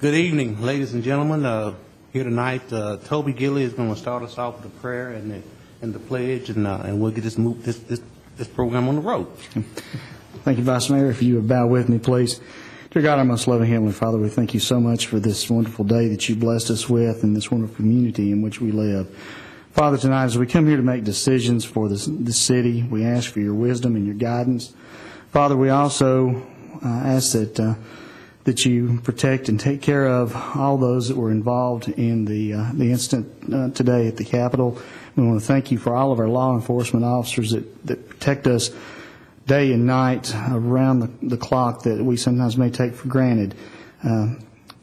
Good evening, ladies and gentlemen. Here tonight, Toby Gilly is going to start us off with the prayer and the pledge, and we'll get this program on the road. Thank you, Vice Mayor. If you would bow with me, please. Dear God, our most loving Heavenly Father, we thank you so much for this wonderful day that you blessed us with and this wonderful community in which we live. Father, tonight as we come here to make decisions for this city, we ask for your wisdom and your guidance. Father, we also ask that you protect and take care of all those that were involved in the incident today at the Capitol. We want to thank you for all of our law enforcement officers that protect us day and night around the clock that we sometimes may take for granted.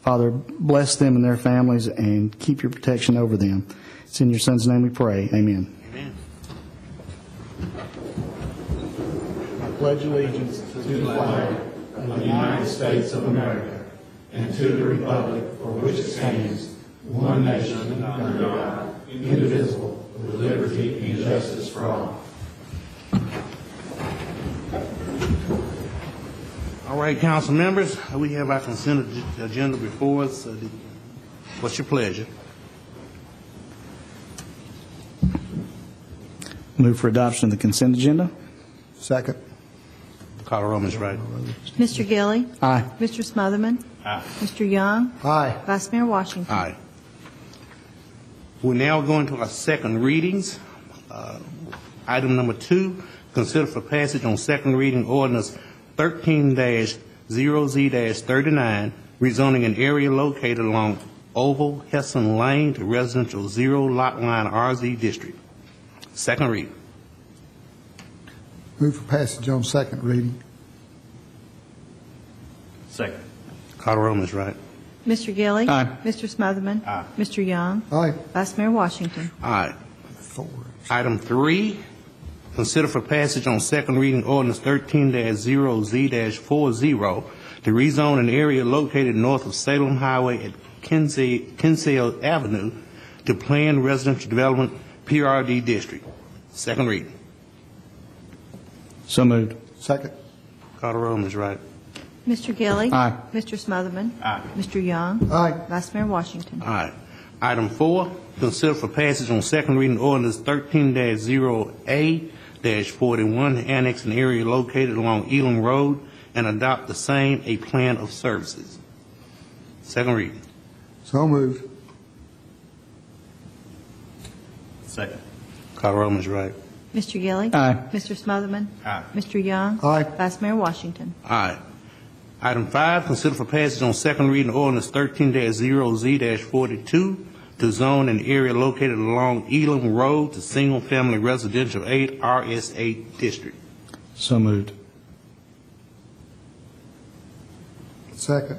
Father, bless them and their families and keep your protection over them. It's in your Son's name we pray. Amen. Amen. I pledge allegiance to the flag of the United States of America and to the republic for which it stands, one nation under God, indivisible, with liberty and justice for all. All right, council members, we have our consent agenda before us. What's your pleasure? Move for adoption of the consent agenda. Second. Carl Roman's right. Mr. Gilly. Aye. Mr. Smotherman. Aye. Mr. Young. Aye. Vice Mayor Washington. Aye. We're now going to our second readings. Item number 2, consider for passage on second reading ordinance 13-0Z-39, rezoning an area located along Oval Hesson Lane to residential zero lot line RZ district. Second reading. Move for passage on second reading. Second. Carl Roman's right. Mr. Gilly. Aye. Mr. Smotherman. Aye. Mr. Young. Aye. Vice Mayor Washington. Aye. 4. Item 3, consider for passage on second reading ordinance 13-0Z-40 to rezone an area located north of Salem Highway at Kinsale Avenue to planned residential development PRD district. Second reading. So moved. Second. Carter Rowland is right. Mr. Gilly. Aye. Mr. Smotherman. Aye. Mr. Young. Aye. Vice Mayor Washington. Aye. Item 4, consider for passage on second reading ordinance 13-0A-41 to annex an area located along Elam Road and adopt the same a plan of services. Second reading. So moved. Second. Carter Rowland is right. Mr. Gilly. Aye. Mr. Smotherman. Aye. Mr. Young. Aye. Vice Mayor Washington. Aye. Item 5, consider for passage on second reading ordinance 13-0Z-42 to zone an area located along Elam Road to single-family residential 8 RS8 district. So moved. Second.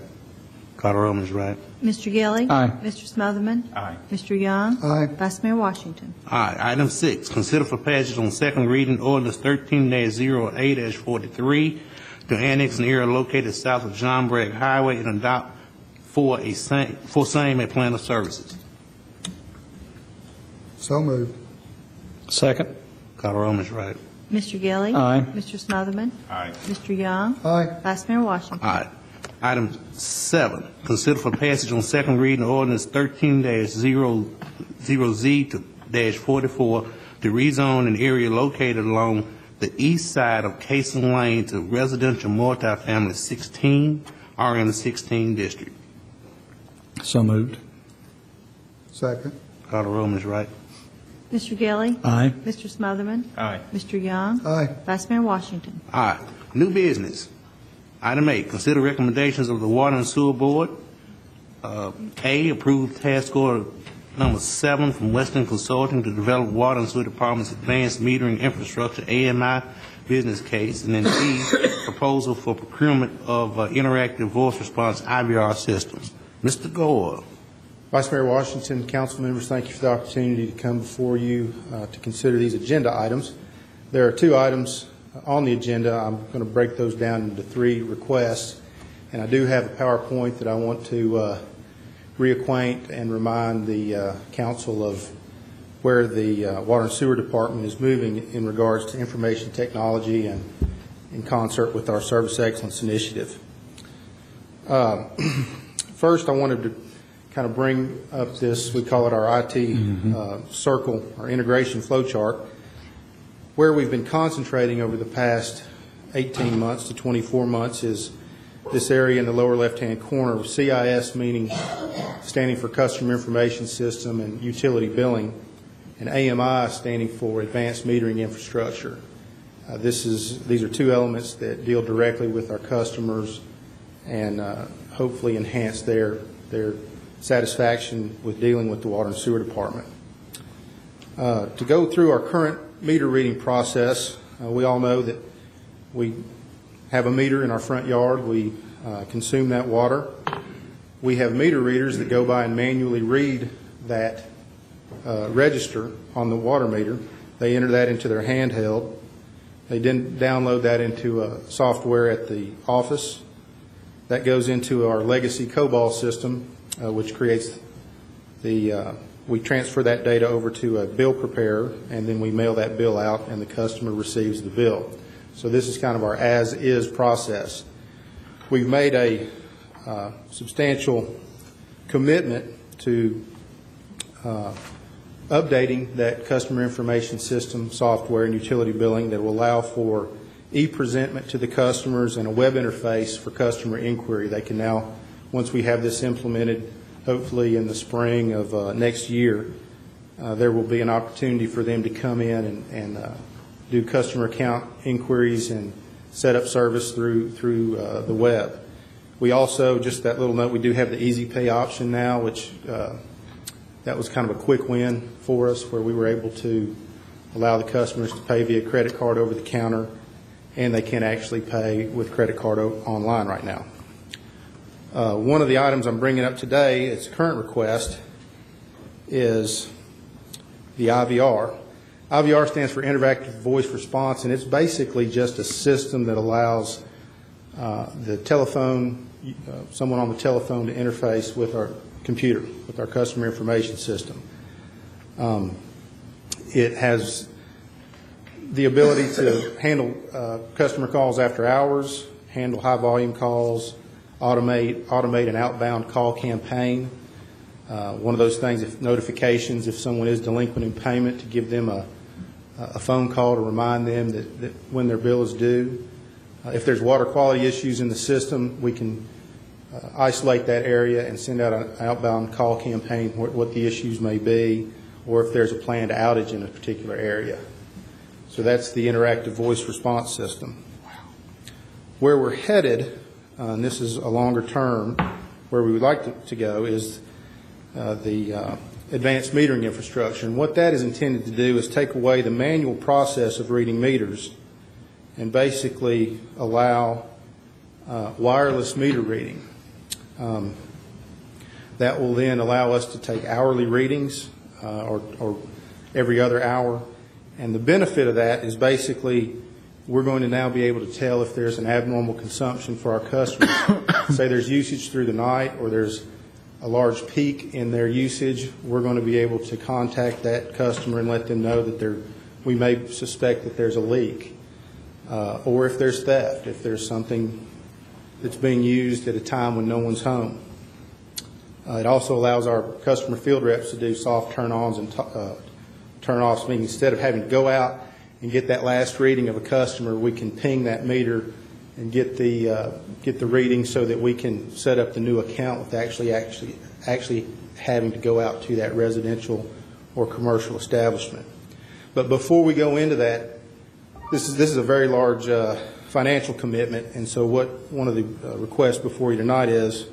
Carter Rowland is right. Mr. Gilly. Aye. Mr. Smotherman. Aye. Mr. Young. Aye. Vice Mayor Washington. Aye. Item 6, consider for passage on second reading ordinance 13-08-43 to annex an area located south of John Bragg Highway and adopt for same a plan of services. So moved. Second. Carter Rowland is right. Mr. Gilly. Aye. Mr. Smotherman. Aye. Mr. Young. Aye. Vice Mayor Washington. Aye. Item 7, consider for passage on second reading ordinance 13-00Z-44 to rezone an area located along the east side of Cason Lane to residential multifamily 16, RN16 district. So moved. Second. Carter Rowland is right. Mr. Gilly. Aye. Mr. Smotherman. Aye. Mr. Young. Aye. Vice Mayor Washington. Aye. New business. Item 8, consider recommendations of the Water and Sewer Board. A, approve task order number 7 from Western Consulting to develop Water and Sewer Department's advanced metering infrastructure AMI business case. And then B, proposal for procurement of interactive voice response IVR systems. Mr. Gore. Vice Mayor Washington, council members, thank you for the opportunity to come before you to consider these agenda items. There are 2 items on the agenda. I'm going to break those down into 3 requests, and I do have a PowerPoint that I want to reacquaint and remind the council of where the Water and Sewer Department is moving in regards to information technology and in concert with our Service Excellence Initiative. First, I wanted to kind of bring up this, we call it our IT circle, our integration flow chart, where we've been concentrating over the past 18 months to 24 months is this area in the lower left-hand corner, CIS meaning standing for Customer Information System and Utility Billing, and AMI standing for Advanced Metering Infrastructure. These are two elements that deal directly with our customers and hopefully enhance their satisfaction with dealing with the Water and Sewer Department. To go through our current meter reading process, we all know that we have a meter in our front yard. We consume that water. We have meter readers that go by and manually read that register on the water meter. They enter that into their handheld. They then download that into software at the office. That goes into our legacy COBOL system, which creates we transfer that data over to a bill preparer, and then we mail that bill out, and the customer receives the bill. So this is kind of our as-is process. We've made a substantial commitment to updating that customer information system software and utility billing that will allow for e-presentment to the customers and a web interface for customer inquiry. They can now, once we have this implemented, hopefully in the spring of next year, there will be an opportunity for them to come in and do customer account inquiries and set up service through the web. We also, just that little note, we do have the Easy Pay option now, which that was kind of a quick win for us, where we were able to allow the customers to pay via credit card over the counter, and they can actually pay with credit card online right now. One of the items I'm bringing up today, its current request, is the IVR. IVR stands for Interactive Voice Response, and it's basically just a system that allows the telephone, someone on the telephone to interface with our computer, with our customer information system. It has the ability to handle customer calls after hours, handle high volume calls, automate an outbound call campaign. One of those things, if notifications, if someone is delinquent in payment, to give them a phone call to remind them that when their bill is due. If there's water quality issues in the system, we can isolate that area and send out an outbound call campaign, what the issues may be, or if there's a planned outage in a particular area. So that's the interactive voice response system. Where we're headed, and this is a longer term, where we would like to go, is the advanced metering infrastructure. And what that is intended to do is take away the manual process of reading meters and basically allow wireless meter reading. That will then allow us to take hourly readings or every other hour. And the benefit of that is basically we're going to now be able to tell if there's an abnormal consumption for our customers. Say there's usage through the night or there's a large peak in their usage, we're going to be able to contact that customer and let them know that we may suspect that there's a leak. Or if there's theft, if there's something that's being used at a time when no one's home. It also allows our customer field reps to do soft turn-ons and turn-offs, meaning instead of having to go out and get that last reading of a customer, we can ping that meter and get the reading so that we can set up the new account with actually having to go out to that residential or commercial establishment. But before we go into that, this is a very large financial commitment, and so one of the requests before you tonight is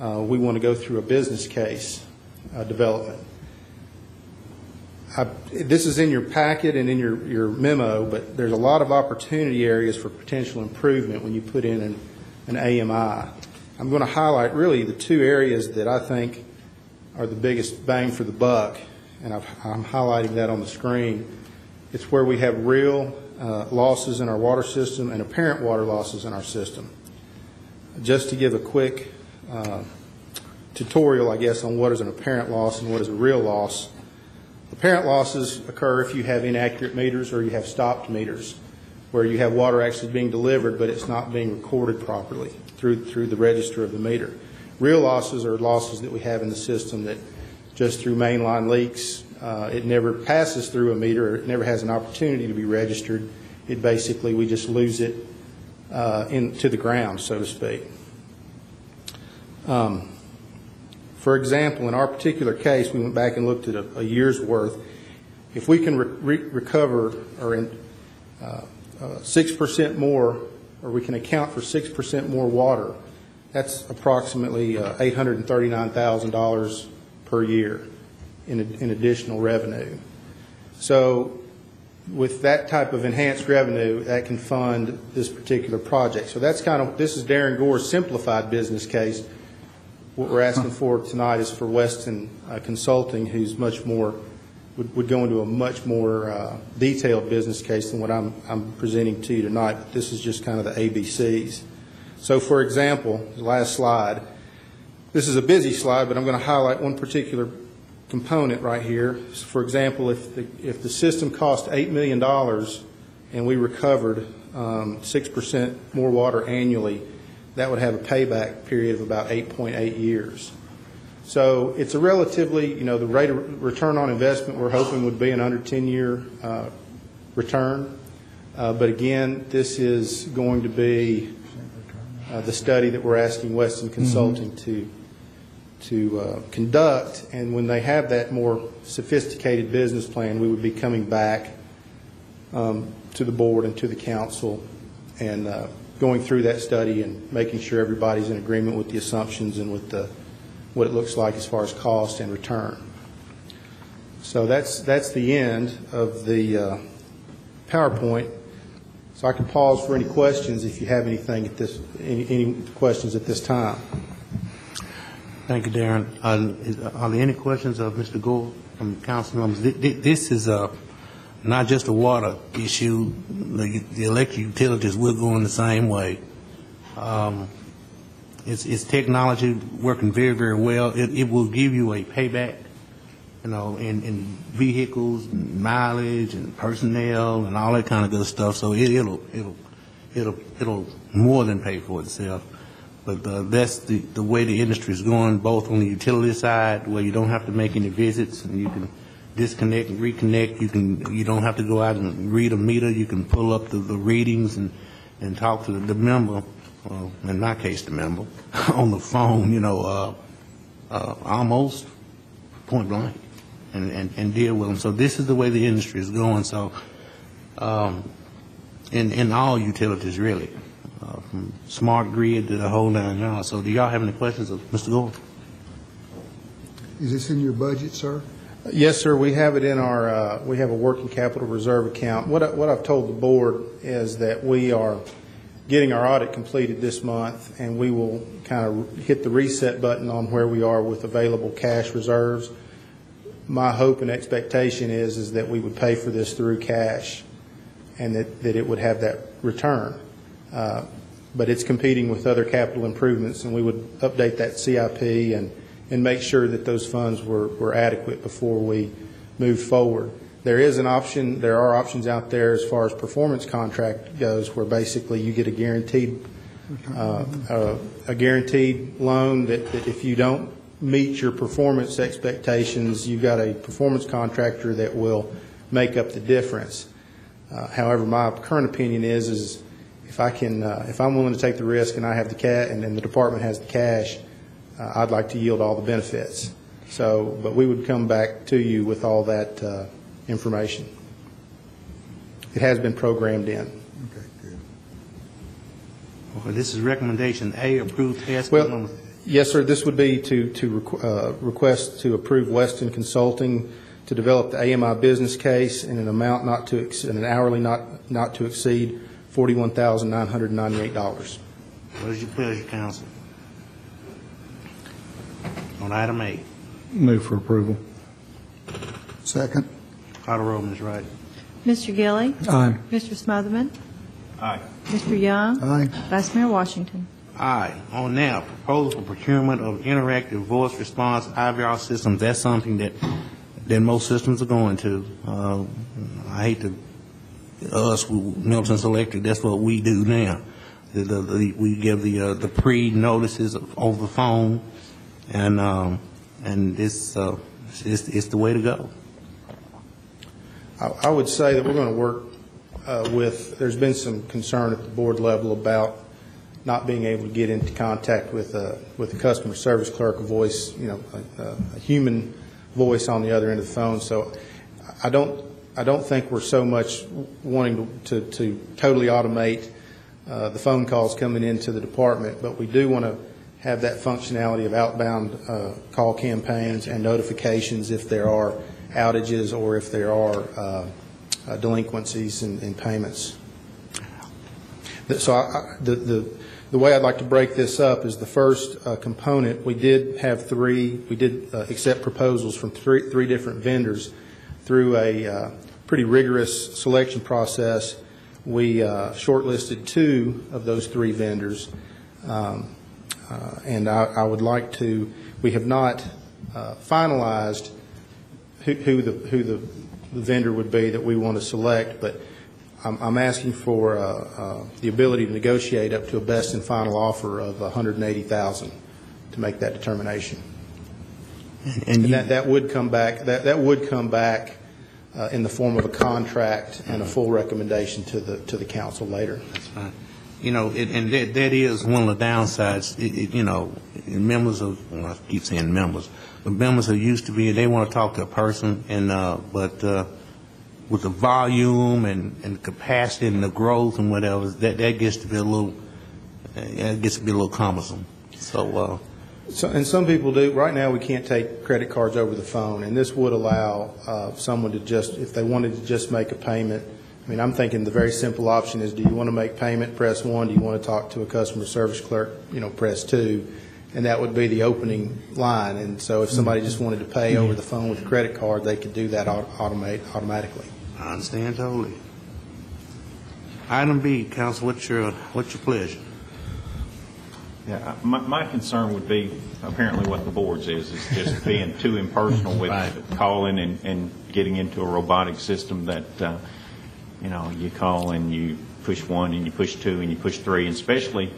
we want to go through a business case development. This is in your packet and in your memo, but there's a lot of opportunity areas for potential improvement when you put in an AMI. I'm going to highlight really the two areas that I think are the biggest bang for the buck, and I'm highlighting that on the screen. It's where we have real losses in our water system and apparent water losses in our system. Just to give a quick tutorial, I guess, on what is an apparent loss and what is a real loss. Apparent losses occur if you have inaccurate meters or you have stopped meters, where you have water actually being delivered but it's not being recorded properly through the register of the meter. Real losses are losses that we have in the system that just through mainline leaks, it never passes through a meter, it never has an opportunity to be registered. It basically, we just lose it into the ground, so to speak. For example, in our particular case, we went back and looked at a year's worth. If we can recover or 6% more, or we can account for 6% more water, that's approximately $839,000 per year in additional revenue. So with that type of enhanced revenue, that can fund this particular project. So that's this is Darren Gore's simplified business case. What we're asking for tonight is for Weston Consulting, who's much more, would go into a much more detailed business case than what I'm presenting to you tonight. But this is just kind of the ABCs. So for example, the last slide, this is a busy slide, but I'm going to highlight one particular component right here. So for example, if the system cost $8 million and we recovered 6% more water annually, that would have a payback period of about 8.8 years. So it's a relatively, the rate of return on investment we're hoping would be an under 10-year return. But again, this is going to be the study that we're asking Weston Consulting to conduct, and when they have that more sophisticated business plan, we would be coming back to the board and to the council and going through that study and making sure everybody's in agreement with the assumptions and with what it looks like as far as cost and return. So that's the end of the PowerPoint. So I can pause for any questions if you have anything at any questions at this time. Thank you, Darren. Are there any questions of Mr. Gore from council members? This is not just a water issue. The electric utilities will go in the same way. It's technology working very, very well. It will give you a payback, in vehicles, and mileage, and personnel, and all that kind of good stuff. So it'll more than pay for itself. But that's the way the industry is going, both on the utility side, where you don't have to make any visits, and you can disconnect and reconnect. You don't have to go out and read a meter. You can pull up the readings and talk to the member, in my case, the member, on the phone, almost point blank, and deal with them. So this is the way the industry is going. So in all utilities, really. From smart grid to the whole 9 yards. So do y'all have any questions of Mr. Gore? Is this in your budget, sir? Yes, sir. We have it in our, we have a working capital reserve account. What I've told the board is that we are getting our audit completed this month, and we will kind of hit the reset button on where we are with available cash reserves. My hope and expectation is that we would pay for this through cash and that it would have that return. But it's competing with other capital improvements, and we would update that CIP and make sure that those funds were adequate before we move forward. There are options out there as far as performance contract goes, where basically you get a guaranteed loan that if you don't meet your performance expectations, you've got a performance contractor that will make up the difference. However, my current opinion is if I'm willing to take the risk and I have the cash and the department has the cash, I'd like to yield all the benefits. So, but we would come back to you with all that information. It has been programmed in. Okay, good. Okay, this is recommendation A, approved task Well, number. yes, sir. This would be to request to approve Weston Consulting to develop the AMI business case in an amount in an hourly not to exceed $41,998. What is your pleasure, council? On item A. Move for approval. Second. Call the roll, Ms. Wright. Mr. Gilly, Aye. Mr. Smotherman, Aye. Mr. Young, Aye. Vice Mayor Washington. Aye. On now, proposal for procurement of interactive voice response IVR systems. That's something that most systems are going to. I hate to, us, Milton's Electric, that's what we do now. We give the pre-notices over the phone, and it's the way to go. I would say that we're going to work there's been some concern at the board level about not being able to get into contact with the customer service clerk, a voice, a human voice on the other end of the phone. So I don't think we're so much wanting to totally automate the phone calls coming into the department, but we do want to have that functionality of outbound call campaigns and notifications if there are outages or if there are delinquencies in payments. So the way I'd like to break this up is the first component. We did accept proposals from three different vendors through a pretty rigorous selection process. We shortlisted 2 of those 3 vendors, and I would like to. We have not finalized who the vendor would be that we want to select, but I'm asking for the ability to negotiate up to a best and final offer of $180,000 to make that determination. And that would come back. That would come back in the form of a contract and a full recommendation to the council later. That's fine. And that is one of the downsides. Members of, I keep saying members, but members are used to being, they want to talk to a person, but with the volume and capacity and the growth and whatever, that gets to be a little cumbersome. So and some people do. Right now, we can't take credit cards over the phone, and this would allow someone to just, if they wanted to just make a payment. I mean, I'm thinking the very simple option is, do you want to make payment? Press 1. Do you want to talk to a customer service clerk? Press 2. And that would be the opening line. And so if somebody just wanted to pay over the phone with a credit card, they could do that automatically. I understand totally. Item B, Council, what's your pleasure? Yeah, my concern would be apparently what the board's is just being too impersonal with Right. calling and getting into a robotic system that, you call and you push 1 and you push 2 and you push 3, and especially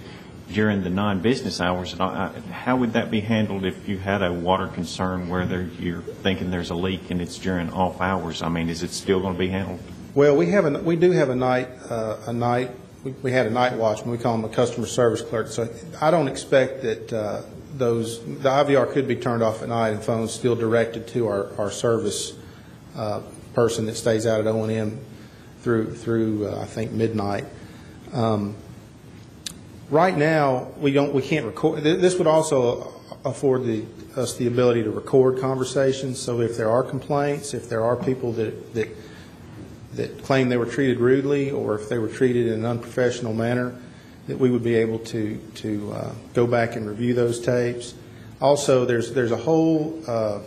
during the non-business hours. How would that be handled if you had a water concern where you're thinking there's a leak and it's during off hours? I mean, is it still going to be handled? Well, we do have a night. We had a night watchman. We call him a customer service clerk. So I don't expect that the IVR could be turned off at night and phones still directed to our service person that stays out at O&M through I think midnight. Right now, we can't record. This would also afford us the ability to record conversations. So if there are complaints, if there are people that claim they were treated rudely, or if they were treated in an unprofessional manner, that we would be able to go back and review those tapes. Also, there's a whole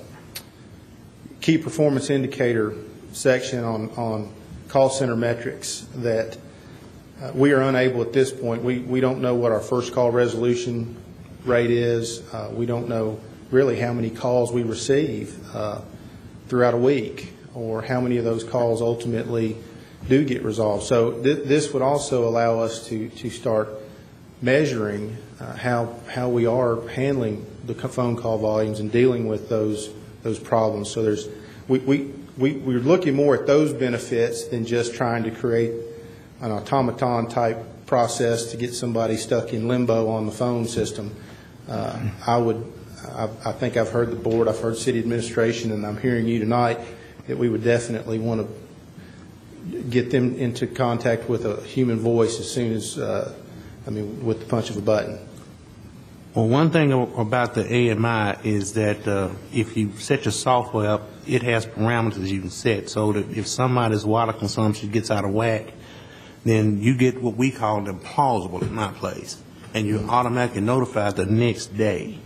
key performance indicator section on call center metrics that we are unable at this point. We don't know what our first call resolution rate is. We don't know really how many calls we receive throughout a week, or how many of those calls ultimately do get resolved. So this would also allow us to start measuring how we are handling the phone call volumes and dealing with those problems. So we're looking more at those benefits than just trying to create an automaton type process to get somebody stuck in limbo on the phone system. I think I've heard the board, I've heard city administration, and I'm hearing you tonight, that we would definitely want to get them into contact with a human voice as soon as, with the punch of a button. Well, one thing about the AMI is that if you set your software up, it has parameters you can set, so that if somebody's water consumption gets out of whack, then you get what we call them plausible at my place, and you're automatically notified the next day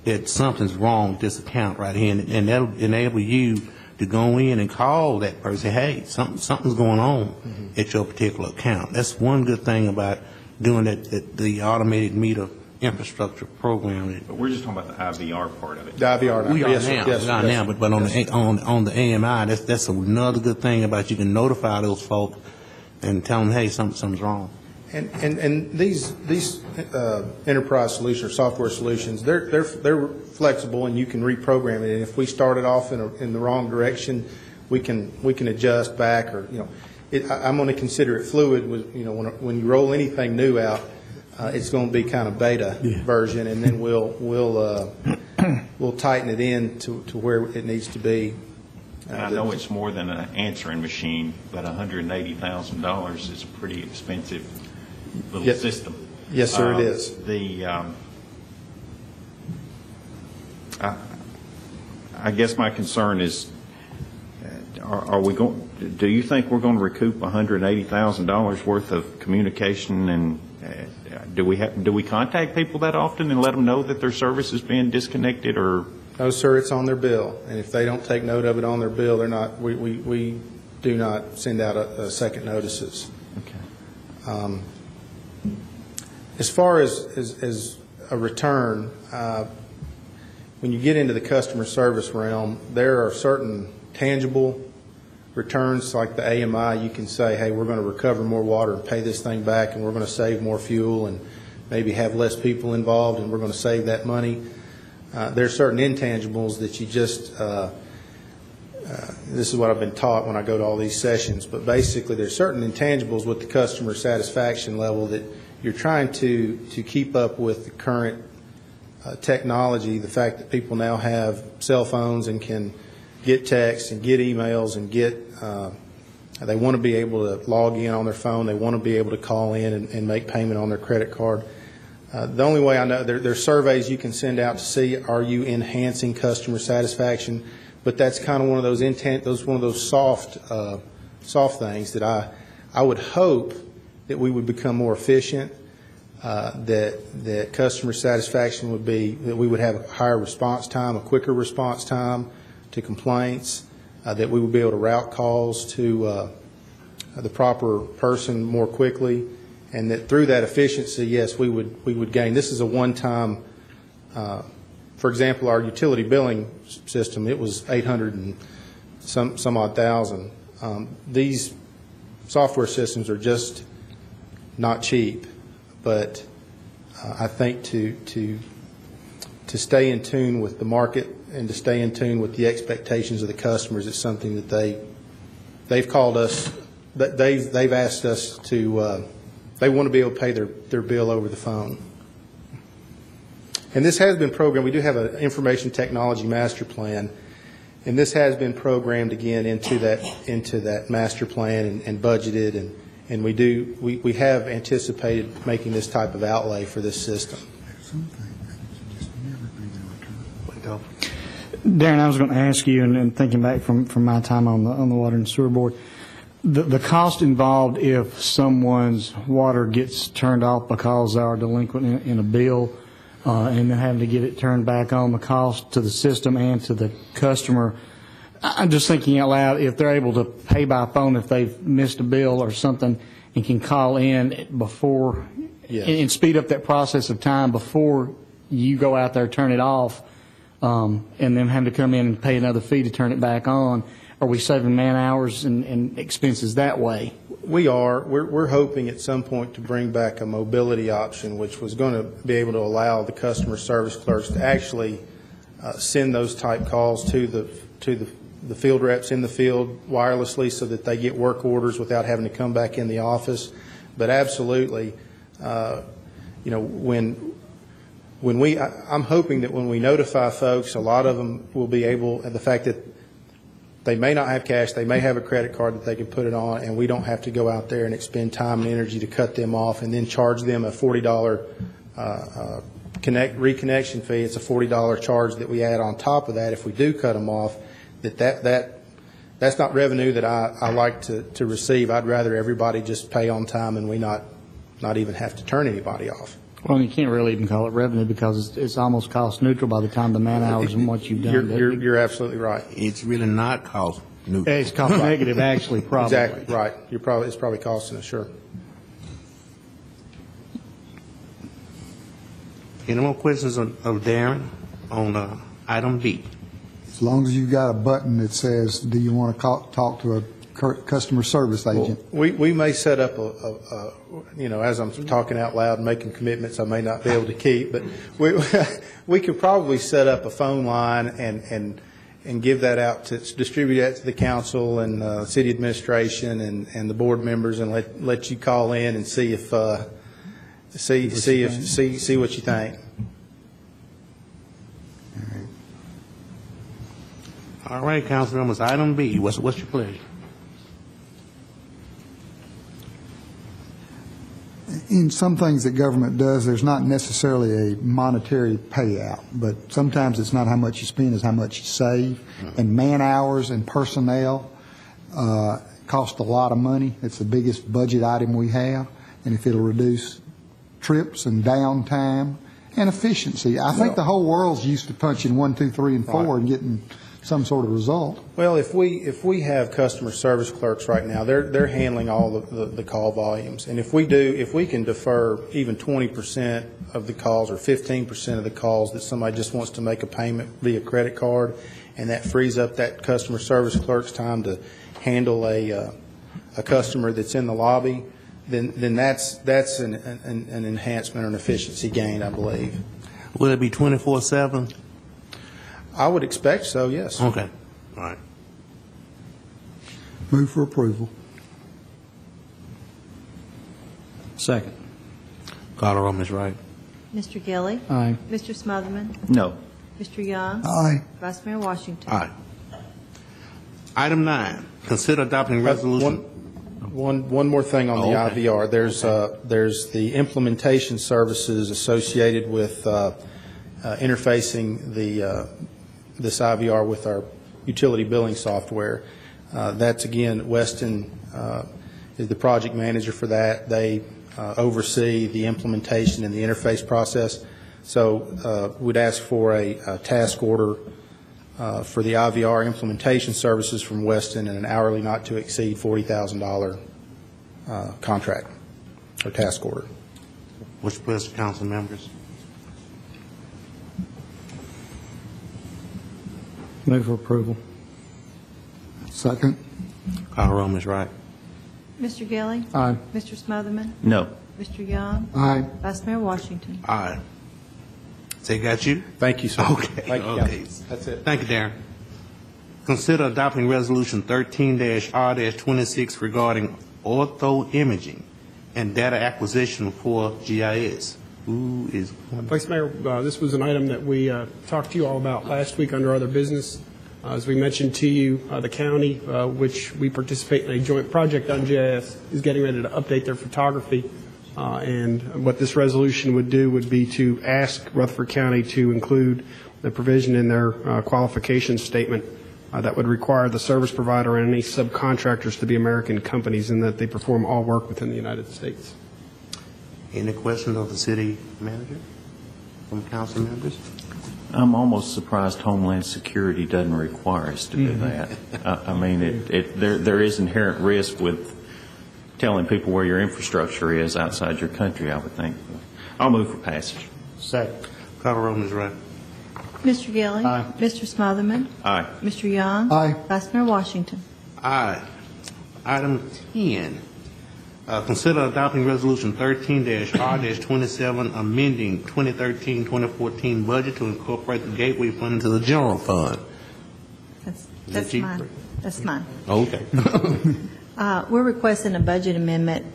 that something's wrong with this account right here, and that'll enable you to go in and call that person, hey, something's going on at your particular account. That's one good thing about doing that, the automated meter infrastructure program. But we're just talking about the IVR part of it. The IVR. We are Yes, now, yes, we are yes. now, but on the AMI, that's another good thing about you can notify those folks and tell them, hey, something's wrong. And these enterprise solutions or software solutions, they're flexible, and you can reprogram it. And if we started off in the wrong direction, we can adjust back, or I'm going to consider it fluid. When you roll anything new out, it's going to be kind of beta version, and then we'll tighten it in to where it needs to be. I know it's more than an answering machine, but $180,000 is a pretty expensive little system. Yes, sir, it is. I guess my concern is, do you think we're going to recoup $180,000 worth of communication, and do we contact people that often and let them know that their service is being disconnected, or? No, sir, it's on their bill, and if they don't take note of it on their bill, they're not. We do not send out a second notices. Okay. As far as a return, when you get into the customer service realm, there are certain tangible returns, like the AMI. You can say, hey, we're going to recover more water and pay this thing back, and we're going to save more fuel and maybe have less people involved, and we're going to save that money. There are certain intangibles that you just, this is what I've been taught when I go to all these sessions, but basically there's certain intangibles with the customer satisfaction level that you're trying to keep up with the current technology, the fact that people now have cell phones and can get texts and get emails and they want to be able to log in on their phone, they want to be able to call in and make payment on their credit card. The only way I know, there's surveys you can send out to see, are you enhancing customer satisfaction? But that's kind of one of those soft things that I would hope that we would become more efficient, that customer satisfaction would be, that we would have a higher response time, a quicker response time to complaints, that we would be able to route calls to the proper person more quickly. And that through that efficiency, yes, we would gain. This is a one-time. For example, our utility billing system, it was 800 and some odd thousand. These software systems are just not cheap, but I think to stay in tune with the market and to stay in tune with the expectations of the customers is something that they've called us. They've asked us to. They want to be able to pay their bill over the phone. And this has been programmed. We do have an information technology master plan, and this has been programmed again into that master plan and budgeted, and we have anticipated making this type of outlay for this system. Darren, I was going to ask you, and thinking back from my time on the Water and Sewer Board, the cost involved if someone's water gets turned off because they are delinquent in a bill, and then having to get it turned back on, the cost to the system and to the customer. I'm just thinking out loud, if they're able to pay by phone if they've missed a bill or something and can call in before, yes, and speed up that process of time before you go out there, turn it off, and then having to come in and pay another fee to turn it back on. Are we saving man hours and expenses that way? We are. We're hoping at some point to bring back a mobility option, which was going to be able to allow the customer service clerks to actually send those type calls to the field reps in the field wirelessly, so that they get work orders without having to come back in the office. But absolutely, I'm hoping that when we notify folks, a lot of them will be able, and the fact that they may not have cash, they may have a credit card that they can put it on, and we don't have to go out there and expend time and energy to cut them off and then charge them a $40 reconnection fee. It's a $40 charge that we add on top of that if we do cut them off. That's not revenue that I like to receive. I'd rather everybody just pay on time and we not even have to turn anybody off. Well, you can't really even call it revenue because it's almost cost neutral by the time the man hours and what you've done. You're absolutely right. It's really not cost neutral. It's cost negative, actually, probably. Exactly, right. It's probably costing us, sure. Any more questions of Darren on item B? As long as you've got a button that says, do you want to talk to a customer service agent. We may set up as I'm talking out loud and making commitments I may not be able to keep, but we could probably set up a phone line and give that out to distribute that to the council and city administration and the board members and let you call in and see if see what you think. All right, council members, item B, what's your pleasure? In some things that government does, there's not necessarily a monetary payout, but sometimes it's not how much you spend, it's how much you save. And man hours and personnel cost a lot of money. It's the biggest budget item we have. And if it'll reduce trips and downtime and efficiency, I think the whole world's used to punching 1, 2, 3, and 4 and getting some sort of result. Well, if we have customer service clerks right now, they're handling all the call volumes, and if we can defer even 20% of the calls or 15% of the calls that somebody just wants to make a payment via credit card, and that frees up that customer service clerk's time to handle a customer that's in the lobby, then that's an enhancement or an efficiency gain, I believe. Will it be 24/7? I would expect so, yes. Okay, all right. Move for approval. Second. Call the roll, Ms. Wright. Mr. Gilly. Aye. Mr. Smotherman. No. Mr. Young. Aye. Vice Mayor Washington. Aye. Item 9, consider adopting resolution. One more thing on the okay. IVR. There's the implementation services associated with interfacing this IVR with our utility billing software. That's, again, Weston is the project manager for that. They oversee the implementation and the interface process. So we'd ask for a task order for the IVR implementation services from Weston and an hourly not to exceed $40,000 contract or task order. What's your pleasure, council members? Move for approval. Second. Call the roll, Ms. Wright. Mr. Gilly. Aye. Mr. Smotherman. No. Mr. Young. Aye. Vice Mayor Washington. Aye. Say, got you? Thank you, sir. Okay, Thank you, okay. Council. That's it. Thank you, Darren. Consider adopting Resolution 13-R-26 regarding ortho imaging and data acquisition for GIS. Who is going? Vice Mayor, this was an item that we talked to you all about last week under other business. As we mentioned to you, the county, which we participate in a joint project on GIS, is getting ready to update their photography. And what this resolution would do would be to ask Rutherford County to include the provision in their qualification statement that would require the service provider and any subcontractors to be American companies and that they perform all work within the United States. Any questions of the city manager from council members? I'm almost surprised Homeland Security doesn't require us to do that. I mean, there is inherent risk with telling people where your infrastructure is outside your country, I would think. I'll move for passage. Second. Call the roll, Ms. Wright. Mr. Gilly. Aye. Mr. Smotherman. Aye. Mr. Young. Aye. Vice Mayor Washington. Aye. Item 10, consider adopting Resolution 13-R-27, amending 2013-2014 budget to incorporate the Gateway Fund into the general fund. That's you? mine. That's mine. Okay. We're requesting a budget amendment.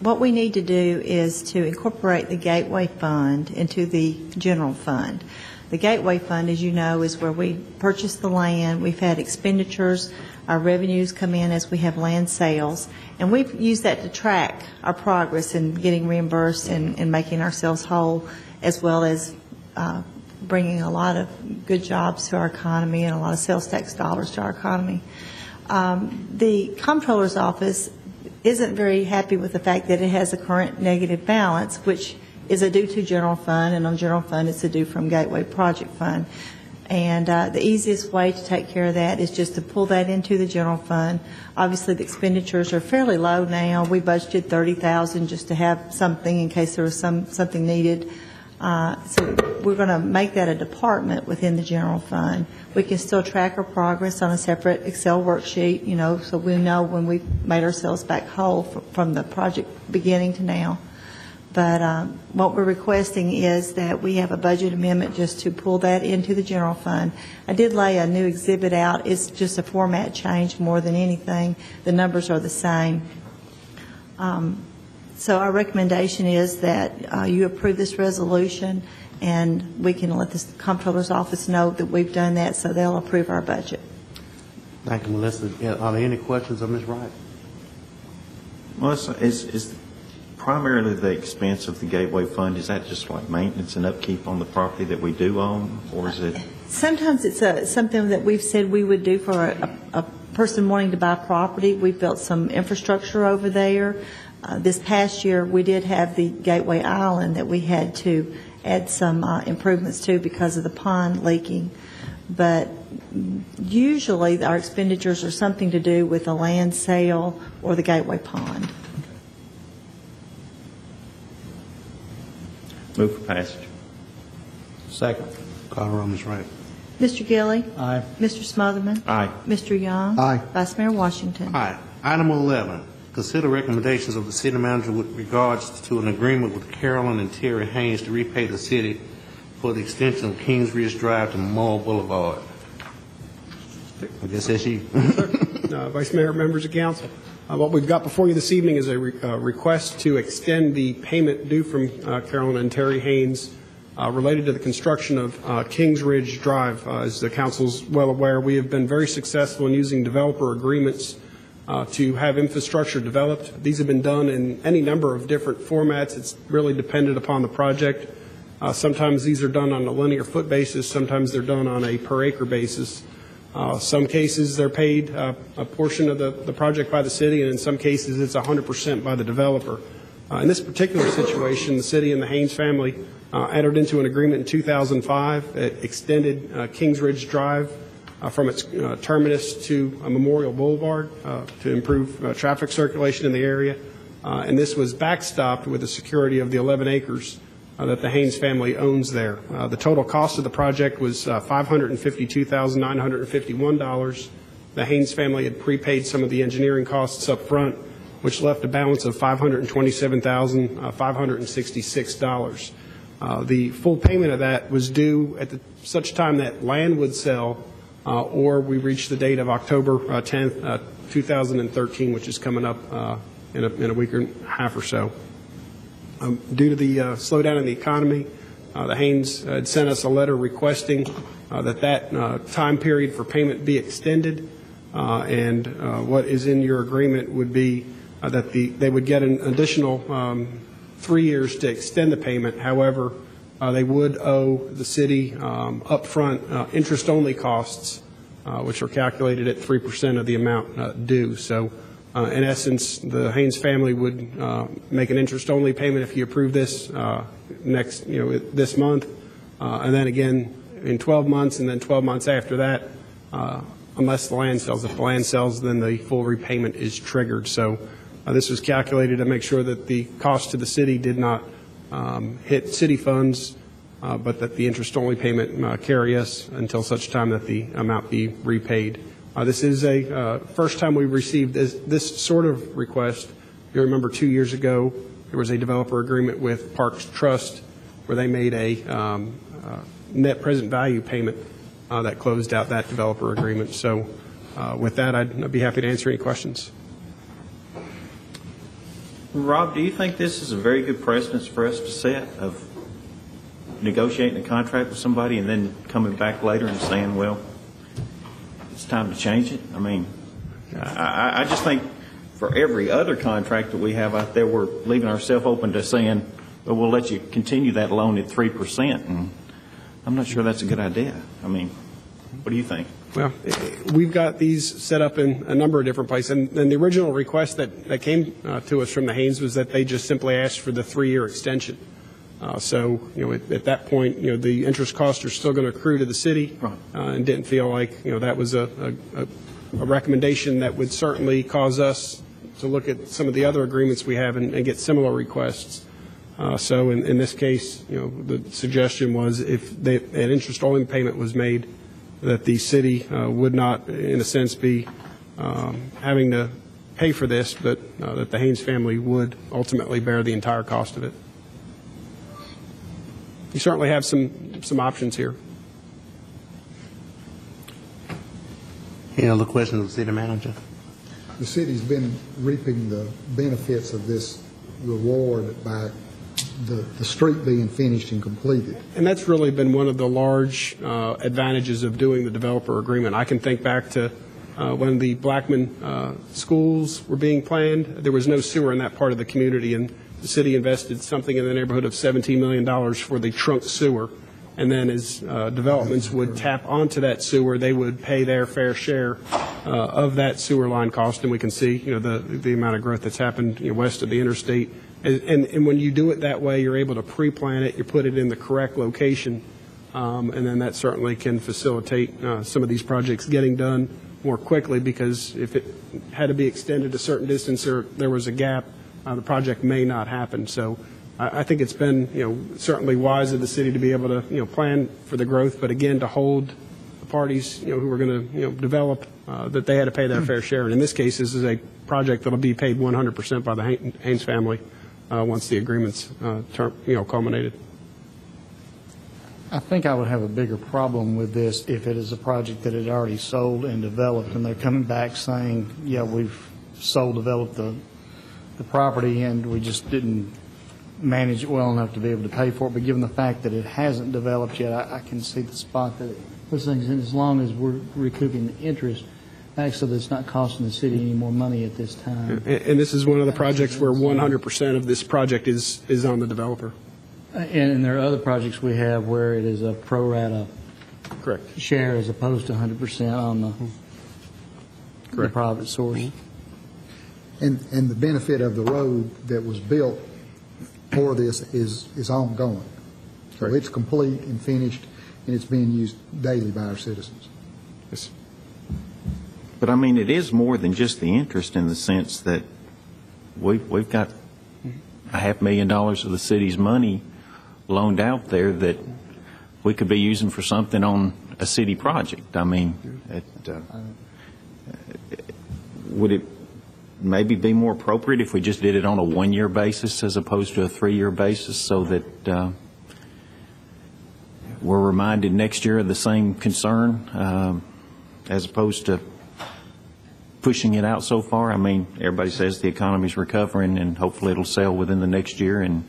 What we need to do is to incorporate the Gateway Fund into the general fund. The Gateway Fund, as you know, is where we purchase the land. We've had expenditures. Our revenues come in as we have land sales. And we've used that to track our progress in getting reimbursed and making ourselves whole, as well as bringing a lot of good jobs to our economy and a lot of sales tax dollars to our economy. The Comptroller's Office isn't very happy with the fact that it has a current negative balance, which is a due to general fund, and on general fund it's a due from Gateway Project Fund. And the easiest way to take care of that is just to pull that into the general fund. Obviously, the expenditures are fairly low now. We budgeted $30,000 just to have something in case there was something needed. So we're going to make that a department within the general fund. We can still track our progress on a separate Excel worksheet, so we know when we've made ourselves back whole from the project beginning to now. But what we're requesting is that we have a budget amendment just to pull that into the general fund. I did lay a new exhibit out. It's just a format change more than anything. The numbers are the same. So our recommendation is that you approve this resolution, and we can let the comptroller's office know that we've done that, so they'll approve our budget. Thank you, Melissa. Are there any questions of Ms. Wright? Melissa, is primarily the expense of the Gateway Fund, is that just like maintenance and upkeep on the property that we do own, or is it? Sometimes it's something that we've said we would do for a person wanting to buy property. We've built some infrastructure over there. This past year, we did have the Gateway Island that we had to add some improvements to because of the pond leaking. But usually our expenditures are something to do with a land sale or the Gateway Pond. Move for passage. Second. Call the roll, Ms. Wright. Mr. Gilly? Aye. Mr. Smotherman? Aye. Mr. Young? Aye. Vice Mayor Washington? Aye. Item 11, consider recommendations of the city manager with regards to an agreement with Carolyn and Terry Haynes to repay the city for the extension of Kings Ridge Drive to Memorial Boulevard. I guess that's you. Vice Mayor, members of council, what we've got before you this evening is a request to extend the payment due from Carolyn and Terry Haynes related to the construction of Kings Ridge Drive. As the council's well aware, we have been very successful in using developer agreements to have infrastructure developed. These have been done in any number of different formats. It's really dependent upon the project. Sometimes these are done on a linear foot basis. Sometimes they're done on a per acre basis. Some cases they're paid a portion of the project by the city, and in some cases it's 100% by the developer. In this particular situation, the city and the Haynes family entered into an agreement in 2005 that extended Kings Ridge Drive from its terminus to Memorial Boulevard to improve traffic circulation in the area. And this was backstopped with the security of the 11 acres that the Haynes family owns there. The total cost of the project was $552,951. The Haynes family had prepaid some of the engineering costs up front, which left a balance of $527,566. The full payment of that was due at such time that land would sell or we reach the date of October 10th, 2013, which is coming up in a week and a half or so. Due to the slowdown in the economy, the Haynes had sent us a letter requesting that time period for payment be extended, and what is in your agreement would be that they would get an additional 3 years to extend the payment. However, they would owe the city upfront interest-only costs, which are calculated at 3% of the amount due. So, in essence, the Haynes family would make an interest-only payment if you approve this this month, and then again in 12 months, and then 12 months after that, unless the land sells. If the land sells, then the full repayment is triggered. So, this was calculated to make sure that the cost to the city did not hit city funds, but that the interest-only payment carry us until such time that the amount be repaid. This is a first time we've received this sort of request. You remember 2 years ago there was a developer agreement with Parks Trust where they made a net present value payment that closed out that developer agreement. So with that, I'd be happy to answer any questions. Rob, do you think this is a very good precedent for us to set of negotiating a contract with somebody and then coming back later and saying, well, it's time to change it? I mean, I just think for every other contract that we have out there, we're leaving ourselves open to saying, well, we'll let you continue that loan at 3%. And I'm not sure that's a good idea. I mean, what do you think? Well, we've got these set up in a number of different places. And the original request that came to us from the Haynes was that they just simply asked for the 3-year extension. So, at that point, the interest costs are still going to accrue to the city, right, and didn't feel like, that was a recommendation that would certainly cause us to look at some of the other agreements we have and get similar requests. So in this case, the suggestion was if an interest-only payment was made, that the city would not, in a sense, be having to pay for this, but that the Haynes family would ultimately bear the entire cost of it. You certainly have some options here. Any other questions of the city manager? The city's been reaping the benefits of this reward by the street being finished and completed. And that's really been one of the large advantages of doing the developer agreement. I can think back to when the Blackman schools were being planned. There was no sewer in that part of the community, and the city invested something in the neighborhood of $17 million for the trunk sewer. And then as developments would tap onto that sewer, they would pay their fair share of that sewer line cost. And we can see, the amount of growth that's happened west of the interstate. And when you do it that way, you're able to pre-plan it, you put it in the correct location, and then that certainly can facilitate some of these projects getting done more quickly, because if it had to be extended a certain distance or there was a gap, the project may not happen. So I think it's been, certainly wise of the city to be able to, plan for the growth, but again, to hold the parties, who are going to, develop, that they had to pay their fair share. And in this case, this is a project that will be paid 100% by the Haynes family once the agreement's culminated. I think I would have a bigger problem with this if it is a project that had already sold and developed, and they're coming back saying, yeah, we've developed the property, and we just didn't manage it well enough to be able to pay for it. But given the fact that it hasn't developed yet, I can see the spot that it puts things in, as long as we're recouping the interest back so that it's not costing the city any more money at this time. And this is one of the projects where 100% of this project is on the developer. And there are other projects we have where it is a pro rata Correct. share as opposed to 100% on the private source. And the benefit of the road that was built for this is ongoing. So it's complete and finished, and it's being used daily by our citizens. Yes. But I mean, it is more than just the interest, in the sense that we've got $500,000 of the city's money loaned out there that we could be using for something on a city project. I mean, would it maybe be more appropriate if we just did it on a one-year basis as opposed to a 3-year basis, so that we're reminded next year of the same concern, as opposed to pushing it out so far? I mean, everybody says the economy's recovering, and hopefully it'll sell within the next year, and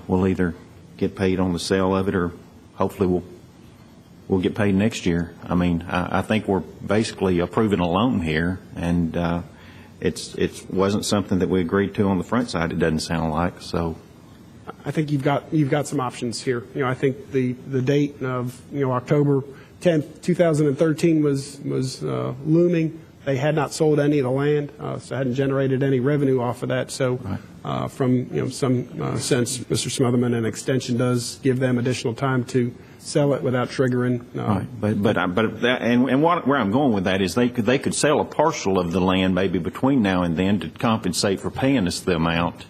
we'll either get paid on the sale of it, or hopefully we'll get paid next year. I mean, I think we're basically approving a loan here, and it wasn't something that we agreed to on the front side, it doesn't sound like. So I think you've got some options here. I think the date of October 10th, 2013 was looming. They had not sold any of the land, so hadn't generated any revenue off of that. So from some sense, Mr. Smotherman, an extension does give them additional time to sell it without triggering. Where I'm going with that is they could sell a parcel of the land maybe between now and then to compensate for paying us the amount,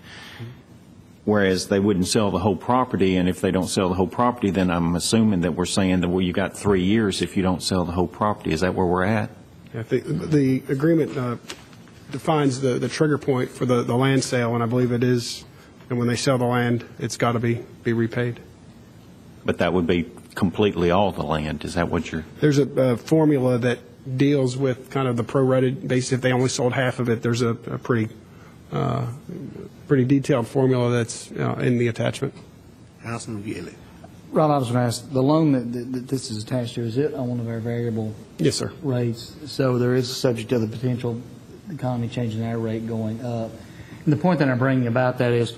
whereas they wouldn't sell the whole property. And if they don't sell the whole property, then I'm assuming that we're saying that, well, you got 3 years if you don't sell the whole property. Is that where we're at? I think the agreement defines the trigger point for the land sale, and I believe it is, and when they sell the land, it's got to be repaid. But that would be completely all the land. Is that what you're... There's a formula that deals with kind of the prorated basis. If they only sold half of it, there's a pretty detailed formula that's in the attachment. Councilman Gilley. Rob, I was going to ask, the loan that this is attached to, is it on one of our variable Yes, sir. rates? So there is subject to the potential economy changing our rate going up. And the point that I'm bringing about that is,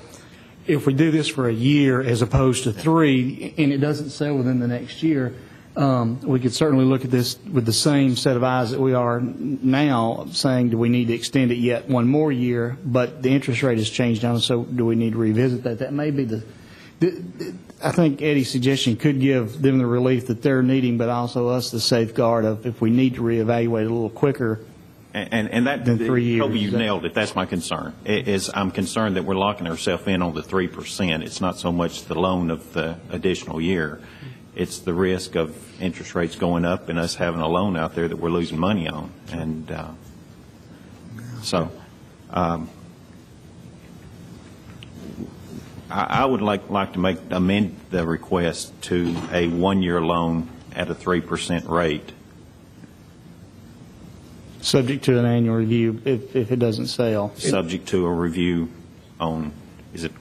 if we do this for a year as opposed to 3, and it doesn't sell within the next year, we could certainly look at this with the same set of eyes that we are now, saying, do we need to extend it yet one more year? But the interest rate has changed down, so do we need to revisit that? That may be I think Eddie's suggestion could give them the relief that they're needing, but also us the safeguard of, if we need to reevaluate a little quicker, And that, Than 3 years. Toby, you nailed it. That's my concern. I'm concerned that we're locking ourselves in on the 3%. It's not so much the loan of the additional year. It's the risk of interest rates going up and us having a loan out there that we're losing money on. And I would like to amend the request to a one-year loan at a 3% rate. Subject to an annual review if it doesn't sell. Subject to a review on, is it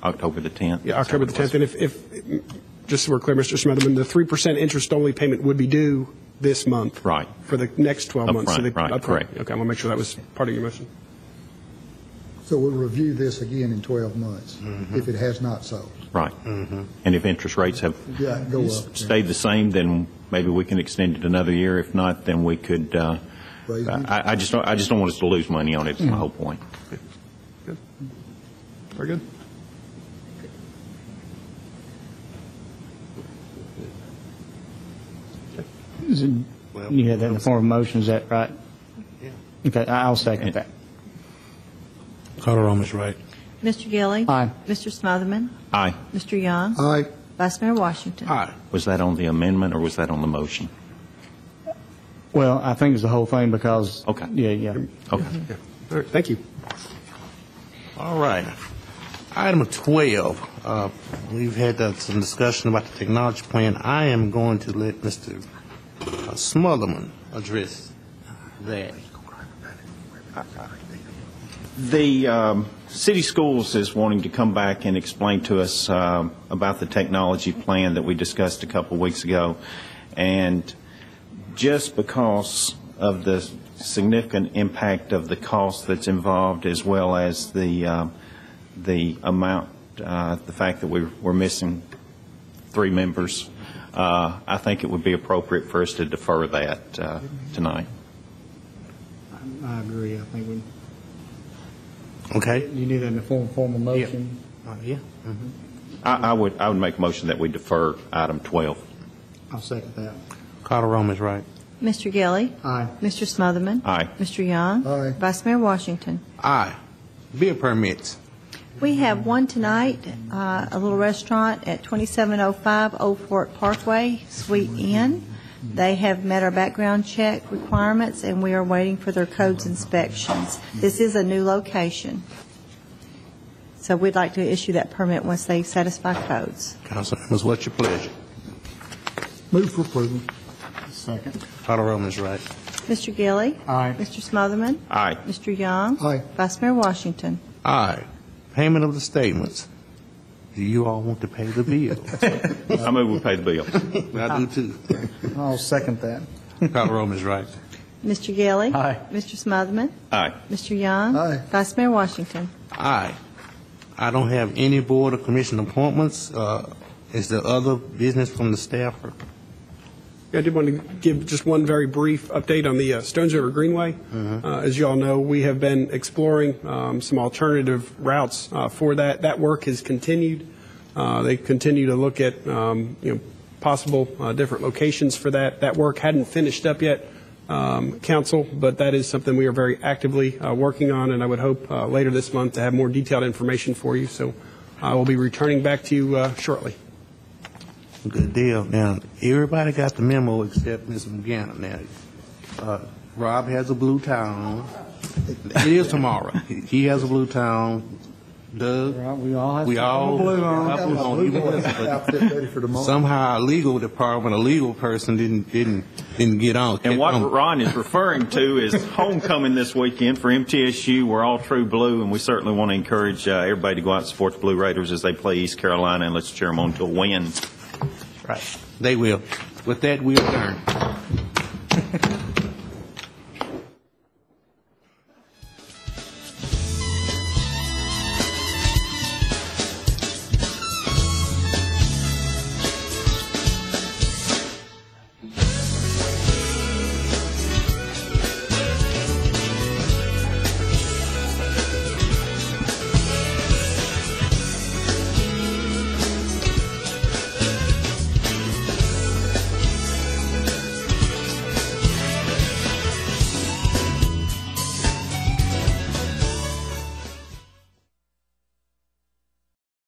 October the 10th? Yeah, October the 10th. And if just so we're clear, Mr. Smotherman, the 3% interest-only payment would be due this month. Right. For the next 12 months. Upfront, right, correct. Okay, I want to make sure that was part of your motion. So we'll review this again in 12 months if it has not sold. Right. And if interest rates have Yeah, go up. stayed the same, then maybe we can extend it another year. If not, then we could, Raise it. I just don't want us to lose money on it, is my whole point. Good. Very good. You had that in the form of a motion, is that right? Yeah. Okay, I'll second that. Carter Rome is right. Mr. Gilly? Aye. Mr. Smotherman? Aye. Mr. Young? Aye. Vice Mayor Washington? Aye. Was that on the amendment or was that on the motion? Well, I think it's the whole thing because. Okay. Yeah. Okay. Yeah. All right, thank you. All right. Item 12, we've had some discussion about the technology plan. I am going to let Mr. Smotherman address that. The city schools is wanting to come back and explain to us about the technology plan that we discussed a couple weeks ago. And just because of the significant impact of the cost that's involved, as well as the amount, the fact that we're missing 3 members, I think it would be appropriate for us to defer that tonight. I agree. I think we. Okay? You need that in the form of formal motion. Yeah. I would make a motion that we defer item 12. I'll second that. Carter Rome is right. Mr. Gilly? Aye. Mr. Smotherman? Aye. Mr. Young? Aye. Vice Mayor Washington? Aye. Beer permits. We have one tonight, a little restaurant at 2705 Old Fort Parkway, Suite Inn. They have met our background check requirements, and we are waiting for their codes inspections. This is a new location. So we'd like to issue that permit once they satisfy codes. Council members, what's your pleasure? Move for approval. Second. Carter Rome is right. Mr. Gilly? Aye. Mr. Smotherman? Aye. Mr. Young? Aye. Vice Mayor Washington? Aye. Payment of the statements. Do you all want to pay the bill? I move we pay the bill. I do too. I'll second that. Carter Rome is right. Mr. Gilly? Aye. Mr. Smotherman? Aye. Mr. Young? Aye. Vice Mayor Washington? Aye. I don't have any board or commission appointments. Is there other business from the staff? I did want to give just one very brief update on the Stones River Greenway. As you all know, we have been exploring some alternative routes for that. That work has continued. They continue to look at possible different locations for that. That work hadn't finished up yet, Council, but that is something we are very actively working on, and I would hope later this month to have more detailed information for you. So I will be returning back to you shortly. Good deal. Now, everybody got the memo except Ms. McGann. Now, Rob has a blue towel on. It is tomorrow. He has a blue towel. Doug? We all have We all blue have on. blue on. You must, but Outfit ready for tomorrow. somehow our legal department, a legal person didn't get on. And what Ron is referring to is homecoming this weekend for MTSU. We're all true blue, and we certainly want to encourage everybody to go out and support the Blue Raiders as they play East Carolina, and let's cheer them on to a win. Right. They will. With that, we adjourn.